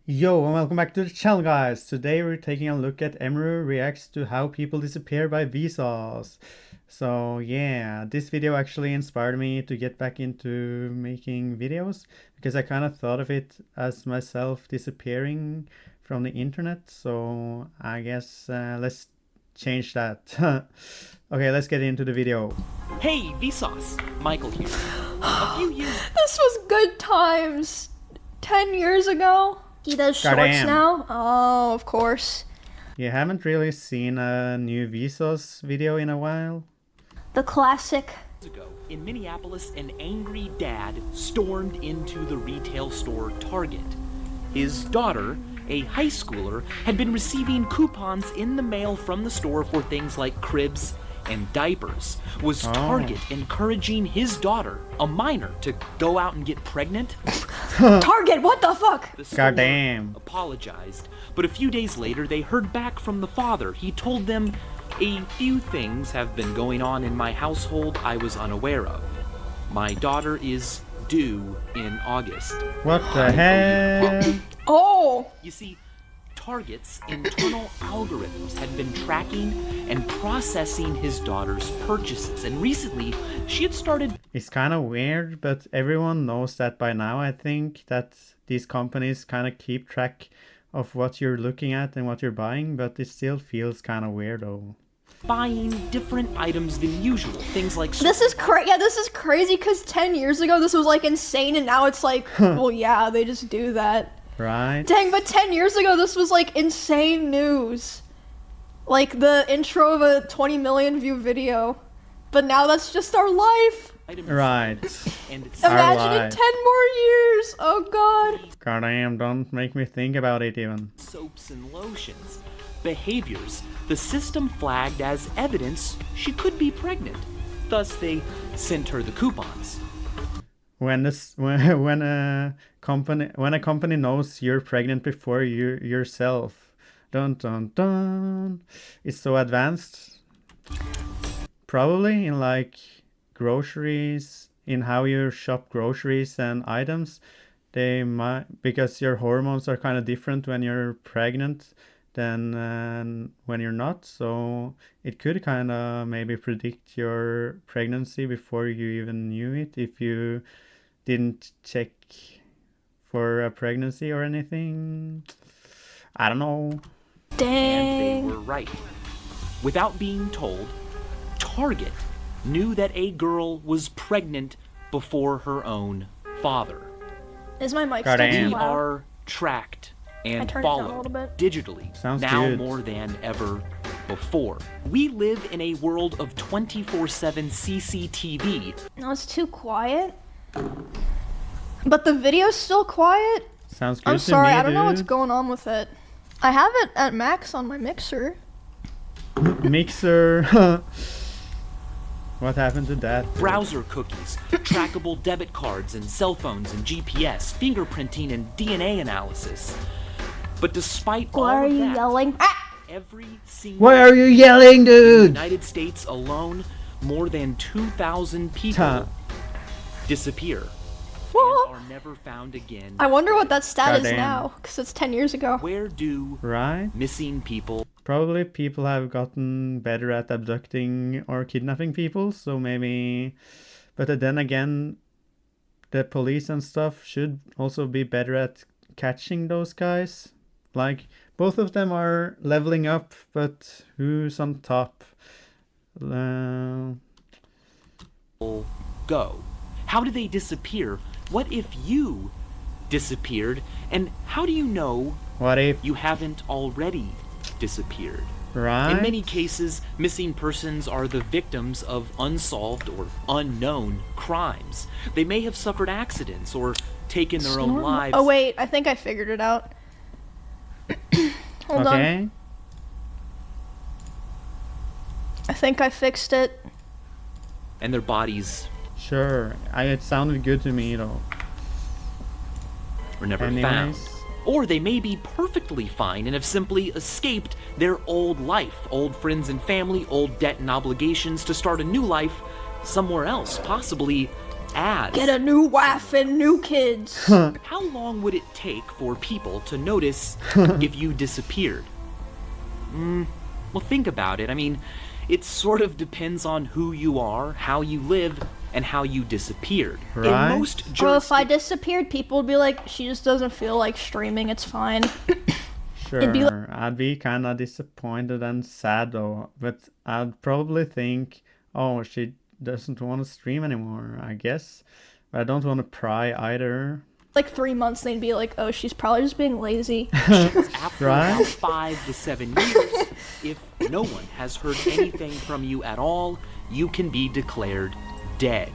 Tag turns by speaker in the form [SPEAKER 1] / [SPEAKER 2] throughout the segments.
[SPEAKER 1] Yo, and welcome back to the channel, guys. Today we're taking a look at Emiru reacts to how people disappear by Vsauce. So yeah, this video actually inspired me to get back into making videos because I kind of thought of it as myself disappearing from the internet. So I guess let's change that. Okay, let's get into the video.
[SPEAKER 2] Hey, Vsauce! Michael here. A few years...
[SPEAKER 3] This was good times. 10 years ago? He does shorts
[SPEAKER 1] Goddamn.
[SPEAKER 3] now? Oh, of course.
[SPEAKER 1] You haven't really seen a new Vsauce video in a while?
[SPEAKER 3] The classic.
[SPEAKER 2] ago, in Minneapolis, an angry dad stormed into the retail store Target. His daughter, a high schooler, had been receiving coupons in the mail from the store for things like cribs and diapers. Was Target encouraging his daughter, a minor, to go out and get pregnant?
[SPEAKER 3] Target, what the fuck?
[SPEAKER 2] The store
[SPEAKER 1] Goddamn.
[SPEAKER 2] apologized, but a few days later they heard back from the father. He told them, "A few things have been going on in my household I was unaware of. My daughter is due in August."
[SPEAKER 1] What the hell?
[SPEAKER 3] Oh!
[SPEAKER 2] You see, Target's internal algorithms had been tracking and processing his daughter's purchases, and recently she had started...
[SPEAKER 1] It's kind of weird, but everyone knows that by now, I think, that these companies kind of keep track of what you're looking at and what you're buying, but it still feels kind of weirdo.
[SPEAKER 2] buying different items than usual. Things like...
[SPEAKER 3] This is this is crazy because 10 years ago this was like insane and now it's like, well yeah, they just do that.
[SPEAKER 1] Right?
[SPEAKER 3] Dang, but 10 years ago this was like insane news. Like the intro of a 20 million view video. But now that's just our life.
[SPEAKER 1] Right.
[SPEAKER 2] And
[SPEAKER 3] Imagine in 10 more years. Oh god.
[SPEAKER 1] Goddamn, don't make me think about it even.
[SPEAKER 2] soaps and lotions. Behaviors the system flagged as evidence she could be pregnant. Thus, they sent her the coupons.
[SPEAKER 1] When a company knows you're pregnant before you yourself, dun dun dun, it's so advanced. Probably in like groceries, in how you shop groceries and items, they might, because your hormones are kind of different when you're pregnant than when you're not, so it could kind of maybe predict your pregnancy before you even knew it if you didn't check for a pregnancy or anything. I don't know.
[SPEAKER 2] And
[SPEAKER 3] Dang.
[SPEAKER 2] they were right. Without being told, Target knew that a girl was pregnant before her own father.
[SPEAKER 3] Is my mic
[SPEAKER 1] Goddamn.
[SPEAKER 3] still
[SPEAKER 2] We
[SPEAKER 3] too loud?
[SPEAKER 2] are tracked
[SPEAKER 3] I
[SPEAKER 2] and
[SPEAKER 3] turned it down a
[SPEAKER 2] followed
[SPEAKER 3] little bit.
[SPEAKER 2] digitally
[SPEAKER 1] Sounds
[SPEAKER 2] now
[SPEAKER 1] good.
[SPEAKER 2] more than ever before. We live in a world of 24/7 CCTV.
[SPEAKER 3] No, it's too quiet. But the video's still quiet?
[SPEAKER 1] Sounds good
[SPEAKER 3] I'm
[SPEAKER 1] to
[SPEAKER 3] sorry,
[SPEAKER 1] me,
[SPEAKER 3] I don't know what's
[SPEAKER 1] dude.
[SPEAKER 3] going on with it. I have it at max on my mixer.
[SPEAKER 1] Mixer. What happened to that?
[SPEAKER 2] Browser cookies, trackable debit cards and cell phones and GPS, fingerprinting and DNA analysis. But despite all
[SPEAKER 3] Why are
[SPEAKER 2] of
[SPEAKER 3] you
[SPEAKER 2] that,
[SPEAKER 3] yelling?
[SPEAKER 2] every single
[SPEAKER 1] Why are you yelling,
[SPEAKER 2] in the
[SPEAKER 1] dude?
[SPEAKER 2] United States alone, more than 2,000 people disappear
[SPEAKER 3] Whoa.
[SPEAKER 2] and are never found again.
[SPEAKER 3] I wonder what that stat is
[SPEAKER 1] Goddamn.
[SPEAKER 3] now, because it's 10 years ago.
[SPEAKER 2] Where do
[SPEAKER 1] Right?
[SPEAKER 2] missing people
[SPEAKER 1] Probably people have gotten better at abducting or kidnapping people, so maybe... But then again, the police and stuff should also be better at catching those guys. Like, both of them are leveling up, but who's on top?
[SPEAKER 2] go? How do they disappear? What if you disappeared? And how do you know
[SPEAKER 1] What if...
[SPEAKER 2] you haven't already disappeared?
[SPEAKER 1] Right?
[SPEAKER 2] In many cases, missing persons are the victims of unsolved or unknown crimes. They may have suffered accidents or taken their own lives.
[SPEAKER 3] Oh wait, I think I figured it out. Hold on.
[SPEAKER 1] Okay.
[SPEAKER 3] I think I fixed it.
[SPEAKER 2] And their bodies
[SPEAKER 1] Sure. It sounded good to me, though.
[SPEAKER 2] were never
[SPEAKER 1] Anyways.
[SPEAKER 2] found. Or they may be perfectly fine and have simply escaped their old life, old friends and family, old debt and obligations to start a new life somewhere else, possibly as
[SPEAKER 3] Get a new wife and new kids.
[SPEAKER 2] how long would it take for people to notice if you disappeared? Well, think about it. I mean, it sort of depends on who you are, how you live, and how you disappeared.
[SPEAKER 1] Right.
[SPEAKER 2] In most
[SPEAKER 3] Well, if I
[SPEAKER 2] jurisdictions,
[SPEAKER 3] disappeared, people would be like, she just doesn't feel like streaming, it's fine. It'd be
[SPEAKER 1] Sure, I'd be kind of disappointed and sad though, but I'd probably think, oh, she doesn't want to stream anymore, I guess. But I don't want to pry either.
[SPEAKER 3] like 3 months, they'd be like, oh, she's probably just being lazy.
[SPEAKER 2] after
[SPEAKER 1] Right.
[SPEAKER 2] about 5 to 7 years, if no one has heard anything from you at all, you can be declared dead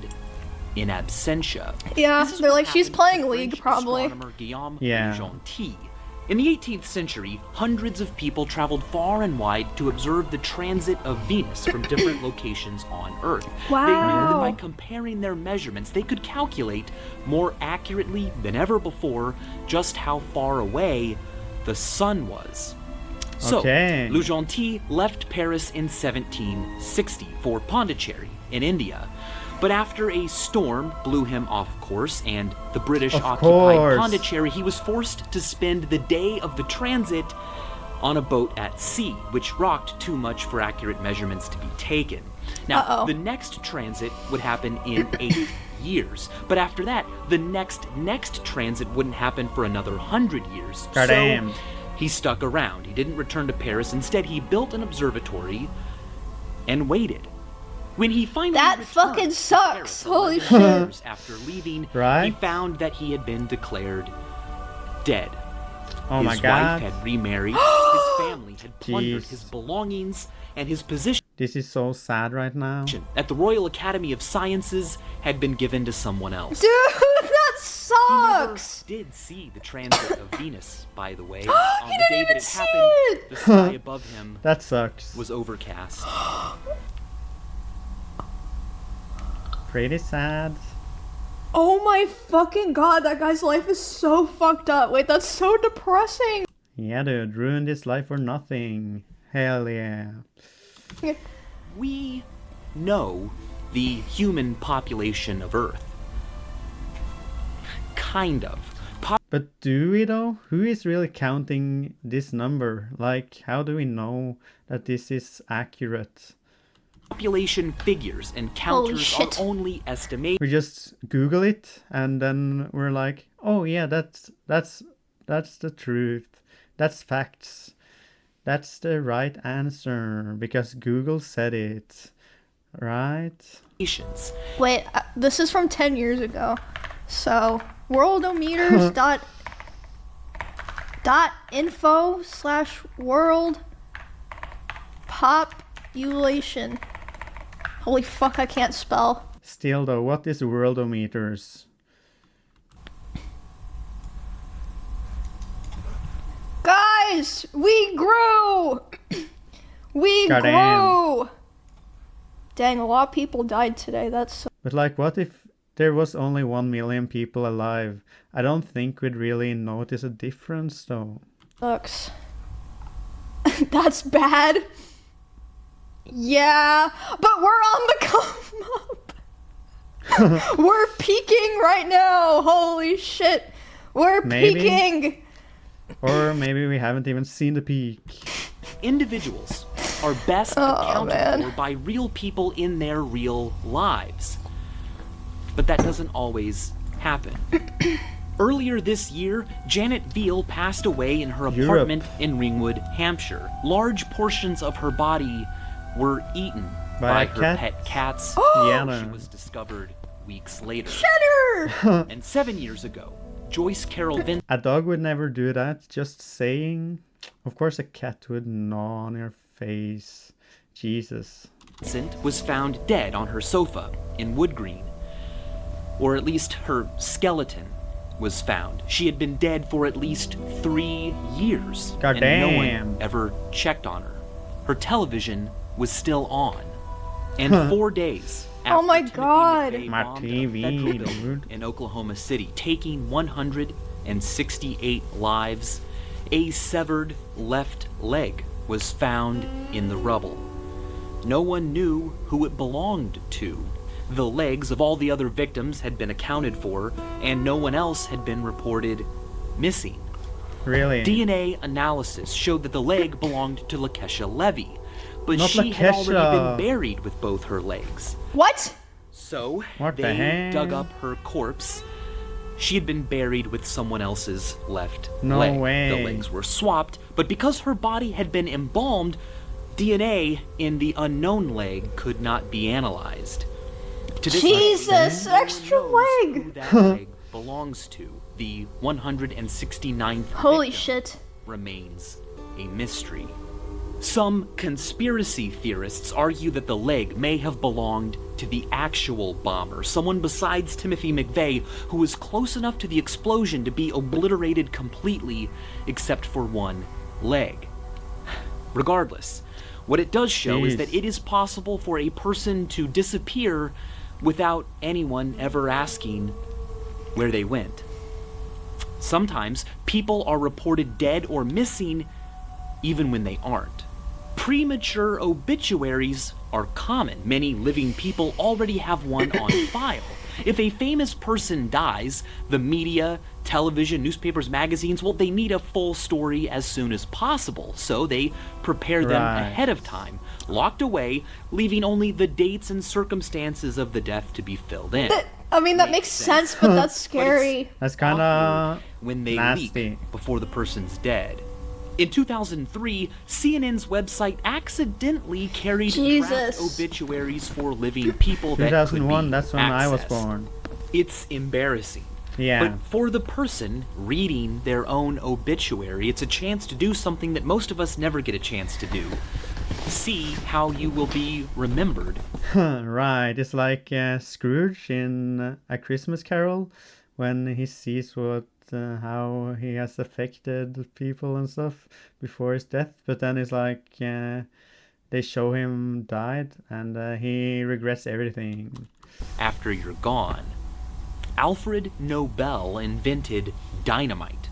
[SPEAKER 2] in absentia.
[SPEAKER 3] Yeah,
[SPEAKER 2] This is
[SPEAKER 3] they're
[SPEAKER 2] what
[SPEAKER 3] like, she's
[SPEAKER 2] happened to
[SPEAKER 3] playing
[SPEAKER 2] the
[SPEAKER 3] League,
[SPEAKER 2] French
[SPEAKER 3] probably.
[SPEAKER 2] astronomer Guillaume
[SPEAKER 1] Yeah.
[SPEAKER 2] Lejeune. In the 18th century, hundreds of people traveled far and wide to observe the transit of Venus from different locations on Earth. They knew that
[SPEAKER 3] Wow.
[SPEAKER 2] by comparing their measurements, they could calculate more accurately than ever before just how far away the sun was. So,
[SPEAKER 1] Okay.
[SPEAKER 2] Lejeune left Paris in 1760 for Pondicherry in India. But after a storm blew him off course and the British
[SPEAKER 1] Of
[SPEAKER 2] occupied
[SPEAKER 1] course.
[SPEAKER 2] Pondicherry, he was forced to spend the day of the transit on a boat at sea, which rocked too much for accurate measurements to be taken. Now,
[SPEAKER 3] Uh-oh.
[SPEAKER 2] the next transit would happen in 8 years, but after that, the next transit wouldn't happen for another 100 years.
[SPEAKER 1] Goddamn.
[SPEAKER 2] So he stuck around. He didn't return to Paris. Instead, he built an observatory and waited. When he finally
[SPEAKER 3] That
[SPEAKER 2] returned
[SPEAKER 3] fucking
[SPEAKER 2] to
[SPEAKER 3] sucks.
[SPEAKER 2] Paris
[SPEAKER 3] Holy
[SPEAKER 2] 11
[SPEAKER 3] shit.
[SPEAKER 2] years after leaving,
[SPEAKER 1] Right?
[SPEAKER 2] he found that he had been declared dead.
[SPEAKER 1] Oh
[SPEAKER 2] His
[SPEAKER 1] my
[SPEAKER 2] wife
[SPEAKER 1] god.
[SPEAKER 2] had remarried, his family had plundered
[SPEAKER 1] Jeez.
[SPEAKER 2] his belongings, and his position
[SPEAKER 1] This is so sad right now.
[SPEAKER 2] at the Royal Academy of Sciences had been given to someone else.
[SPEAKER 3] Dude, that
[SPEAKER 2] He never
[SPEAKER 3] sucks.
[SPEAKER 2] did see the transit of Venus, by the way. On
[SPEAKER 3] He
[SPEAKER 2] the
[SPEAKER 3] didn't
[SPEAKER 2] day
[SPEAKER 3] even
[SPEAKER 2] that it
[SPEAKER 3] see
[SPEAKER 2] happened,
[SPEAKER 3] it.
[SPEAKER 2] the sky above him
[SPEAKER 1] That sucks.
[SPEAKER 2] was overcast.
[SPEAKER 1] Pretty sad.
[SPEAKER 3] Oh my fucking god, that guy's life is so fucked up. Wait, that's so depressing.
[SPEAKER 1] Yeah, dude, ruined his life for nothing. Hell yeah.
[SPEAKER 2] We know the human population of Earth. Kind of.
[SPEAKER 1] But do we though? Who is really counting this number? Like, how do we know that this is accurate?
[SPEAKER 2] Population figures and
[SPEAKER 3] Holy
[SPEAKER 2] counters
[SPEAKER 3] shit.
[SPEAKER 2] are only estimations.
[SPEAKER 1] We just Google it and then we're like, oh yeah, that's the truth. That's facts. That's the right answer because Google said it. Right?
[SPEAKER 3] Wait, this is from 10 years ago. So, worldometers dot info / world population. Holy fuck, I can't spell.
[SPEAKER 1] Still though, what is worldometers?
[SPEAKER 3] Guys, we grew! We
[SPEAKER 1] Goddamn.
[SPEAKER 3] grew! Dang, a lot of people died today. That's so
[SPEAKER 1] But like, what if there was only 1 million people alive? I don't think we'd really notice a difference though.
[SPEAKER 3] sucks. That's bad. Yeah, but we're on the come up. We're peaking right now. Holy shit. We're
[SPEAKER 1] Maybe.
[SPEAKER 3] peaking.
[SPEAKER 1] Or maybe we haven't even seen the peak.
[SPEAKER 2] Individuals are best
[SPEAKER 3] Oh,
[SPEAKER 2] accounted
[SPEAKER 3] man.
[SPEAKER 2] for by real people in their real lives. But that doesn't always happen. Earlier this year, Janet Veal passed away in her
[SPEAKER 1] Europe.
[SPEAKER 2] apartment in Ringwood, Hampshire. Large portions of her body were eaten
[SPEAKER 1] By
[SPEAKER 2] by
[SPEAKER 1] a
[SPEAKER 2] her
[SPEAKER 1] cat?
[SPEAKER 2] pet cats.
[SPEAKER 1] Yeah,
[SPEAKER 2] She
[SPEAKER 1] no.
[SPEAKER 2] was discovered weeks later.
[SPEAKER 3] Cheddar.
[SPEAKER 2] And 7 years ago, Joyce Carol
[SPEAKER 1] A dog would never do that, just saying. Of course a cat would gnaw on your face. Jesus.
[SPEAKER 2] Vincent was found dead on her sofa in Wood Green. Or at least her skeleton was found. She had been dead for at least 3 years. And no
[SPEAKER 1] Goddamn.
[SPEAKER 2] one ever checked on her. Her television was still on. And 4 days after
[SPEAKER 3] Oh my
[SPEAKER 2] Timothy
[SPEAKER 3] God.
[SPEAKER 2] McVeigh
[SPEAKER 1] My
[SPEAKER 2] bombed a
[SPEAKER 1] TV,
[SPEAKER 2] federal building
[SPEAKER 1] dude.
[SPEAKER 2] in Oklahoma City, taking 168 lives, a severed left leg was found in the rubble. No one knew who it belonged to. The legs of all the other victims had been accounted for, and no one else had been reported missing.
[SPEAKER 1] Really?
[SPEAKER 2] DNA analysis showed that the leg belonged to Lakesha Levy, but
[SPEAKER 1] Not
[SPEAKER 2] she had already been
[SPEAKER 1] Lakesha.
[SPEAKER 2] buried with both her legs.
[SPEAKER 3] What?
[SPEAKER 2] So
[SPEAKER 1] What the
[SPEAKER 2] they
[SPEAKER 1] heck?
[SPEAKER 2] dug up her corpse. She had been buried with someone else's left
[SPEAKER 1] No
[SPEAKER 2] leg.
[SPEAKER 1] way.
[SPEAKER 2] The legs were swapped, but because her body had been embalmed, DNA in the unknown leg could not be analyzed. To this
[SPEAKER 3] Jesus,
[SPEAKER 2] day, no one
[SPEAKER 3] extra
[SPEAKER 2] knows who
[SPEAKER 3] leg.
[SPEAKER 2] that leg belongs to. The 169th
[SPEAKER 3] Holy
[SPEAKER 2] victim
[SPEAKER 3] shit.
[SPEAKER 2] remains a mystery. Some conspiracy theorists argue that the leg may have belonged to the actual bomber, someone besides Timothy McVeigh, who was close enough to the explosion to be obliterated completely except for one leg. Regardless, what it does show is
[SPEAKER 1] Jeez.
[SPEAKER 2] that it is possible for a person to disappear without anyone ever asking where they went. Sometimes people are reported dead or missing even when they aren't. Premature obituaries are common. Many living people already have one on file. If a famous person dies, the media, television, newspapers, magazines, well, they need a full story as soon as possible. So they prepare them
[SPEAKER 1] Right.
[SPEAKER 2] ahead of time, locked away, leaving only the dates and circumstances of the death to be filled in.
[SPEAKER 3] I mean, that makes sense, but that's scary.
[SPEAKER 1] That's kind of
[SPEAKER 2] When they
[SPEAKER 1] nasty.
[SPEAKER 2] leak before the person's dead. In 2003, CNN's website accidentally carried draft
[SPEAKER 3] Jesus.
[SPEAKER 2] obituaries for living people that could
[SPEAKER 1] 2001.
[SPEAKER 2] be
[SPEAKER 1] That's when I was
[SPEAKER 2] accessed.
[SPEAKER 1] born.
[SPEAKER 2] It's embarrassing.
[SPEAKER 1] Yeah.
[SPEAKER 2] But for the person reading their own obituary, it's a chance to do something that most of us never get a chance to do. See how you will be remembered.
[SPEAKER 1] Right. It's like Scrooge in A Christmas Carol when he sees how he has affected people and stuff before his death, but then it's like they show him died and he regrets everything.
[SPEAKER 2] After you're gone. Alfred Nobel invented dynamite.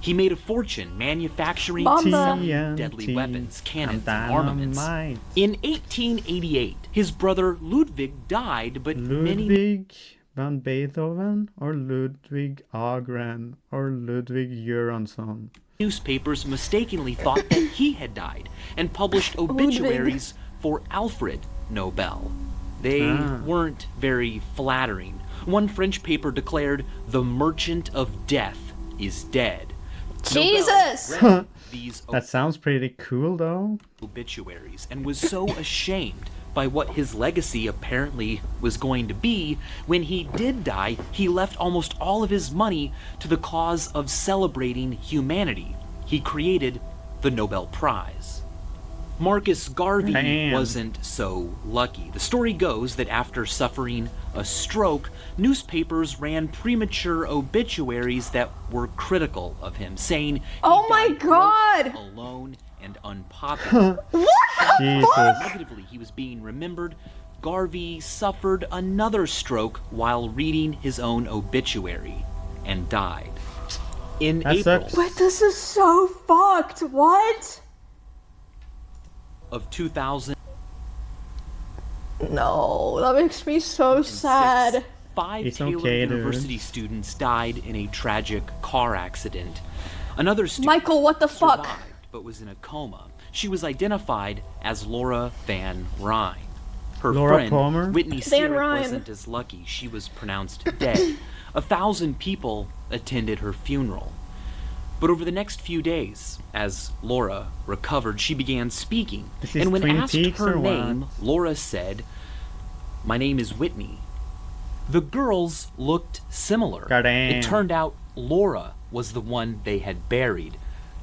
[SPEAKER 2] He made a fortune manufacturing
[SPEAKER 3] Bomba.
[SPEAKER 2] and selling deadly
[SPEAKER 1] TNT
[SPEAKER 2] weapons, cannons,
[SPEAKER 1] and
[SPEAKER 2] and armaments.
[SPEAKER 1] dynamite.
[SPEAKER 2] In 1888, his brother Ludwig died, but many
[SPEAKER 1] Ludwig van Beethoven or Ludwig Agren or Ludwig Göransson.
[SPEAKER 2] newspapers mistakenly thought that he had died and published obituaries for Alfred Nobel. They weren't very flattering. One French paper declared, "The merchant of death is dead."
[SPEAKER 3] Jesus!
[SPEAKER 2] Nobel read these
[SPEAKER 1] That sounds pretty cool though.
[SPEAKER 2] obituaries and was so ashamed by what his legacy apparently was going to be. When he did die, he left almost all of his money to the cause of celebrating humanity. He created the Nobel Prize. Marcus Garvey
[SPEAKER 1] Damn.
[SPEAKER 2] wasn't so lucky. The story goes that after suffering a stroke, newspapers ran premature obituaries that were critical of him, saying he
[SPEAKER 3] Oh my
[SPEAKER 2] died, quote,
[SPEAKER 3] God!
[SPEAKER 2] alone and unpopular.
[SPEAKER 1] Jesus.
[SPEAKER 2] Negatively, he was being remembered. Garvey suffered another stroke while reading his own obituary and died. In
[SPEAKER 1] That
[SPEAKER 2] April
[SPEAKER 1] sucks.
[SPEAKER 3] But this is so fucked. What?
[SPEAKER 2] of 2006,
[SPEAKER 3] No, that makes me so sad.
[SPEAKER 2] 5
[SPEAKER 1] It's
[SPEAKER 2] Taylor
[SPEAKER 1] okay, dude.
[SPEAKER 2] University students died in a tragic car accident. Another student
[SPEAKER 3] Michael, what the fuck?
[SPEAKER 2] survived but was in a coma. She was identified as Laura Van Ryn. Her
[SPEAKER 1] Laura
[SPEAKER 2] friend,
[SPEAKER 1] Palmer?
[SPEAKER 2] Whitney
[SPEAKER 3] Van
[SPEAKER 2] Searick,
[SPEAKER 3] Ryn.
[SPEAKER 2] wasn't as lucky. She was pronounced dead. 1,000 people attended her funeral. But over the next few days, as Laura recovered, she began speaking.
[SPEAKER 1] This is
[SPEAKER 2] And when
[SPEAKER 1] Twin
[SPEAKER 2] asked
[SPEAKER 1] Peaks
[SPEAKER 2] her
[SPEAKER 1] or what?
[SPEAKER 2] name, Laura said, "My name is Whitney." The girls looked similar.
[SPEAKER 1] Goddamn.
[SPEAKER 2] It turned out Laura was the one they had buried.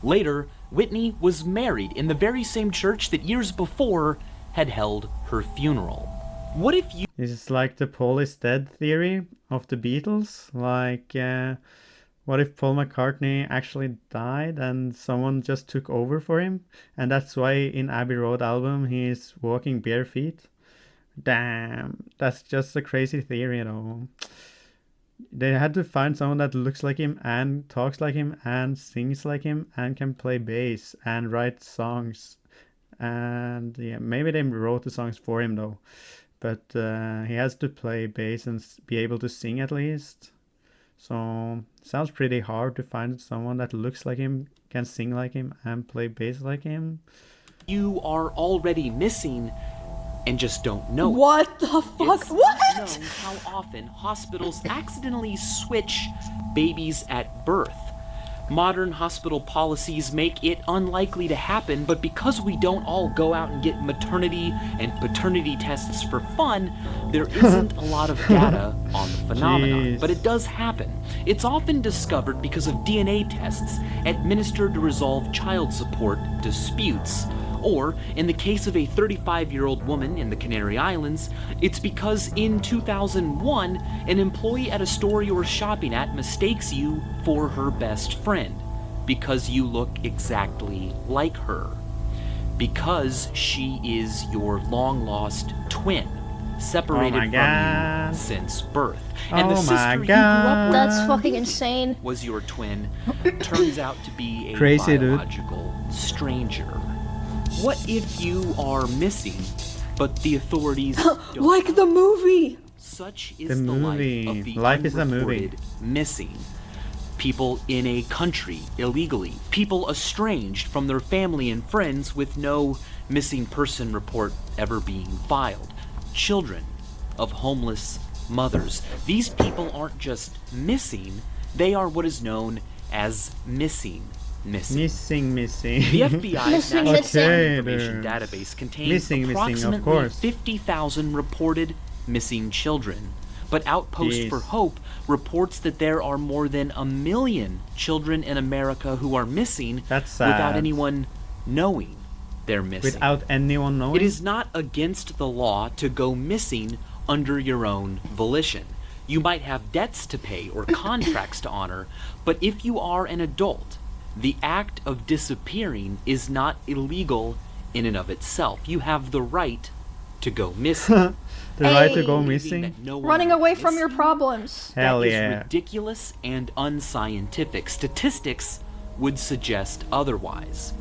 [SPEAKER 2] Later, Whitney was married in the very same church that years before had held her funeral. What if you
[SPEAKER 1] This is like the Paul is dead theory of the Beatles. Like, what if Paul McCartney actually died and someone just took over for him? And that's why in Abbey Road album he's walking bare feet? Damn, that's just a crazy theory though. They had to find someone that looks like him and talks like him and sings like him and can play bass and write songs. And yeah, maybe they wrote the songs for him though. but he has to play bass and be able to sing at least. So sounds pretty hard to find someone that looks like him, can sing like him, and play bass like him.
[SPEAKER 2] You are already missing and just don't know it.
[SPEAKER 3] What the fuck?
[SPEAKER 2] It's
[SPEAKER 3] What?
[SPEAKER 2] not known how often hospitals accidentally switch babies at birth. Modern hospital policies make it unlikely to happen, but because we don't all go out and get maternity and paternity tests for fun, there isn't a lot of data on the phenomenon.
[SPEAKER 1] Jeez.
[SPEAKER 2] But it does happen. It's often discovered because of DNA tests administered to resolve child support disputes. Or, in the case of a 35-year-old woman in the Canary Islands, it's because in 2001, an employee at a store you were shopping at mistakes you for her best friend because you look exactly like her. Because she is your long-lost twin, separated from
[SPEAKER 1] God.
[SPEAKER 2] you since birth. And the
[SPEAKER 1] Oh
[SPEAKER 2] sister
[SPEAKER 1] my
[SPEAKER 2] you grew up with
[SPEAKER 3] That's fucking insane.
[SPEAKER 2] was your twin, turns out to be a
[SPEAKER 1] Crazy, dude.
[SPEAKER 2] biological stranger. What if you are missing, but the authorities don't?
[SPEAKER 3] Like the movie.
[SPEAKER 2] Such is
[SPEAKER 1] The
[SPEAKER 2] the
[SPEAKER 1] movie.
[SPEAKER 2] life of the
[SPEAKER 1] Life is a movie.
[SPEAKER 2] unreported missing. People in a country illegally, people estranged from their family and friends with no missing person report ever being filed. Children of homeless mothers. These people aren't just missing, they are what is known as missing.
[SPEAKER 1] Missing.
[SPEAKER 2] The FBI's
[SPEAKER 3] Missing,
[SPEAKER 2] National
[SPEAKER 3] missing.
[SPEAKER 2] Information
[SPEAKER 1] Okay,
[SPEAKER 2] Database contains
[SPEAKER 1] Missing, of
[SPEAKER 2] approximately
[SPEAKER 1] course.
[SPEAKER 2] 50,000 reported missing children. But Outpost
[SPEAKER 1] Jeez.
[SPEAKER 2] for Hope reports that there are more than 1 million children in America who are missing
[SPEAKER 1] That's
[SPEAKER 2] without
[SPEAKER 1] sad.
[SPEAKER 2] anyone knowing they're missing.
[SPEAKER 1] Without anyone knowing.
[SPEAKER 2] It is not against the law to go missing under your own volition. You might have debts to pay or contracts to honor, but if you are an adult, the act of disappearing is not illegal in and of itself. You have the right to go missing.
[SPEAKER 1] the right to
[SPEAKER 3] Hey.
[SPEAKER 1] go
[SPEAKER 2] Believing
[SPEAKER 1] missing.
[SPEAKER 2] that no one
[SPEAKER 3] Running
[SPEAKER 2] is
[SPEAKER 3] away from your
[SPEAKER 2] missing,
[SPEAKER 3] problems.
[SPEAKER 1] Hell
[SPEAKER 2] that is
[SPEAKER 1] yeah.
[SPEAKER 2] ridiculous and unscientific. Statistics would suggest otherwise.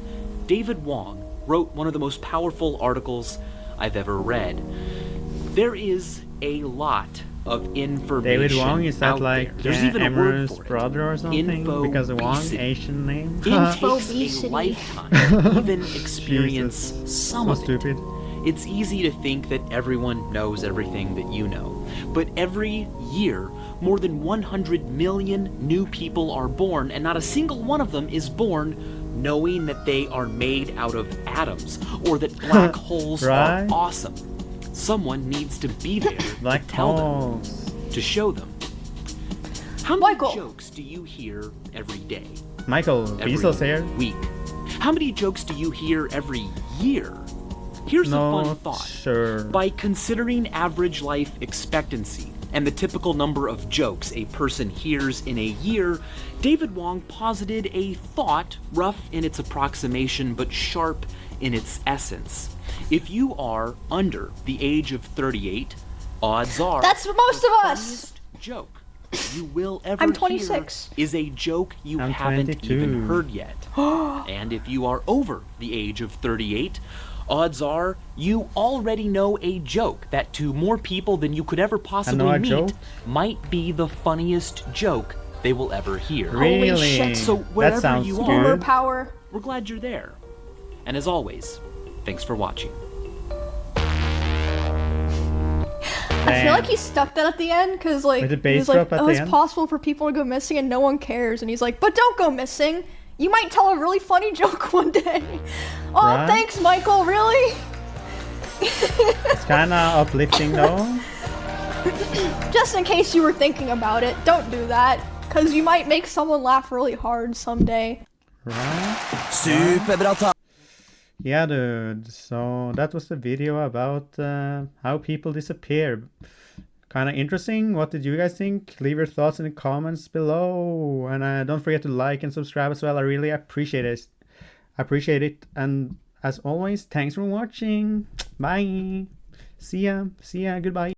[SPEAKER 2] David Wong wrote one of the most powerful articles I've ever read. There is a lot of information
[SPEAKER 1] David Wong, is that
[SPEAKER 2] out
[SPEAKER 1] like
[SPEAKER 2] there. There's even a word
[SPEAKER 1] Emiru's
[SPEAKER 2] for it.
[SPEAKER 1] brother or something? Because Wong,
[SPEAKER 2] Infobesity.
[SPEAKER 1] Asian name.
[SPEAKER 2] It takes
[SPEAKER 3] Infobesity.
[SPEAKER 2] a lifetime to even experience
[SPEAKER 1] Jesus.
[SPEAKER 2] some
[SPEAKER 1] So
[SPEAKER 2] of it.
[SPEAKER 1] stupid.
[SPEAKER 2] It's easy to think that everyone knows everything that you know. But every year, more than 100 million new people are born, and not a single one of them is born knowing that they are made out of atoms or that black holes
[SPEAKER 1] Right?
[SPEAKER 2] are awesome. Someone needs to be there
[SPEAKER 1] Black
[SPEAKER 2] to tell them,
[SPEAKER 1] holes.
[SPEAKER 2] to show them. How many
[SPEAKER 3] Michael.
[SPEAKER 2] jokes do you hear every day?
[SPEAKER 1] Michael,
[SPEAKER 2] Every
[SPEAKER 1] Vsauce here.
[SPEAKER 2] week? How many jokes do you hear every year? Here's a fun
[SPEAKER 1] Not
[SPEAKER 2] thought.
[SPEAKER 1] sure.
[SPEAKER 2] By considering average life expectancy and the typical number of jokes a person hears in a year, David Wong posited a thought, rough in its approximation but sharp in its essence. If you are under the age of 38, odds are
[SPEAKER 3] That's most
[SPEAKER 2] the
[SPEAKER 3] of us.
[SPEAKER 2] funniest joke you will ever
[SPEAKER 3] I'm
[SPEAKER 2] hear
[SPEAKER 3] 26.
[SPEAKER 2] is a joke you
[SPEAKER 1] I'm
[SPEAKER 2] haven't
[SPEAKER 1] 22.
[SPEAKER 2] even heard yet. And if you are over the age of 38, odds are you already know a joke that to more people than you could ever possibly
[SPEAKER 1] a
[SPEAKER 2] meet
[SPEAKER 1] joke?
[SPEAKER 2] might be the funniest joke they will ever hear.
[SPEAKER 3] Holy
[SPEAKER 1] Really?
[SPEAKER 3] shit.
[SPEAKER 2] So
[SPEAKER 1] that
[SPEAKER 2] wherever
[SPEAKER 1] sounds
[SPEAKER 2] you
[SPEAKER 1] good.
[SPEAKER 3] Boomer power.
[SPEAKER 2] We're glad you're there. And as always, thanks for watching.
[SPEAKER 3] I feel like he stuck that at the end because like
[SPEAKER 1] With the
[SPEAKER 3] he
[SPEAKER 1] bass
[SPEAKER 3] was like,
[SPEAKER 1] drop at
[SPEAKER 3] oh,
[SPEAKER 1] the
[SPEAKER 3] it's
[SPEAKER 1] end?
[SPEAKER 3] possible for people to go missing and no one cares, and he's like, but don't go missing. You might tell a really funny joke one day. Oh,
[SPEAKER 1] Right?
[SPEAKER 3] thanks, Michael. Really?
[SPEAKER 1] It's kind of uplifting though.
[SPEAKER 3] Just in case you were thinking about it, don't do that because you might make someone laugh really hard someday.
[SPEAKER 1] Right?
[SPEAKER 4] Superbra ta.
[SPEAKER 1] Yeah, dude. So that was the video about how people disappear. Kind of interesting. What did you guys think? Leave your thoughts in the comments below, and don't forget to like and subscribe as well. I really appreciate it. And as always, thanks for watching. Bye. See ya. Goodbye.